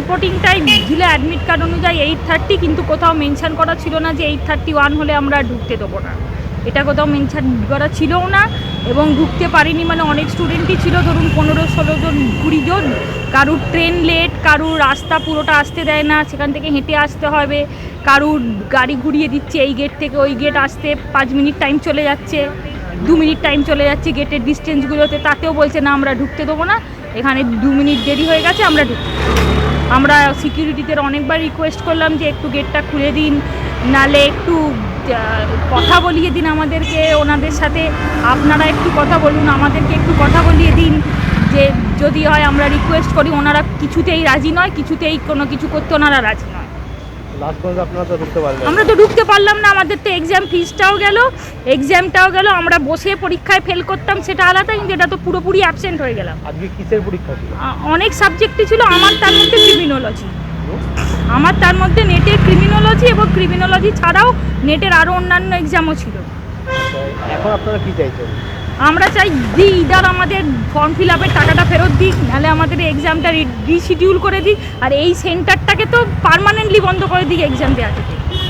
Reporting time ছিল admit card অনুযায়ী 8:30, কিন্তু কোথাও মেনশন করা ছিল না যে 8:31 হলে আমরা ঢুকতে দেবো না, এটা কোথাও মেনশন করা ছিলও না। এবং ঢুকতে পারিনি মানে অনেক স্টুডেন্টই ছিল, ধরুন 15-16 জন 20 জন। কারুর ট্রেন লেট, কারুর রাস্তা পুরোটা আসতে দেয় না, সেখান থেকে হেঁটে আসতে হবে, কারুর গাড়ি ঘুরিয়ে দিচ্ছে এই গেট থেকে ওই গেট আসতে 5 মিনিট টাইম চলে যাচ্ছে, 2 মিনিট টাইম চলে যাচ্ছে গেটের ডিস্টেন্সগুলোতে, তাতেও বলছে না আমরা ঢুকতে দেবো না, এখানে 2 মিনিট দেরি হয়ে গেছে আমরা ঢুকতে। আমরা সিকিউরিটিদের অনেকবার রিকোয়েস্ট করলাম যে একটু গেটটা খুলে দিন, নালে একটু কথা বলিয়ে দিন আমাদেরকে ওনাদের সাথে, আপনারা একটু কথা বলুন, আমাদেরকে একটু কথা বলিয়ে দিন, যে যদি হয় আমরা রিকোয়েস্ট করি। ওনারা কিছুতেই রাজি নয়, কিছুতেই কোনো কিছু করতে ওনারা রাজি নয়। আমরা তো ঢুকতে পারলাম না, আমাদের তো এক্সাম ফিসটাও গেল, আমরা বসে পরীক্ষায় ফেল করতাম সেটা আলাদা, কিন্তু এটা তো পুরোপুরি অ্যাবসেন্ট হয়ে গেলাম। আজকে কিসের পরীক্ষা ছিল? অনেক সাবজেক্টই ছিল, আমার তার মধ্যে ক্রিমিনোলজি, নেটের ক্রিমিনোলজি, এবং ক্রিমিনোলজি ছাড়াও নেটের আরও অন্যান্য এক্সামও ছিল। এখন আপনারা কি চাইছেন? আমরা চাই ইদার আমাদের ফর্ম ফিল আপের টাকাটা ফেরত দিক, নাহলে আমাদের এক্সামটা রিশিডিউল করে দিক, আর এই সেন্টারটাকে তো পার্মানেন্টলি বন্ধ করে দিক এক্সাম দেওয়া থেকে।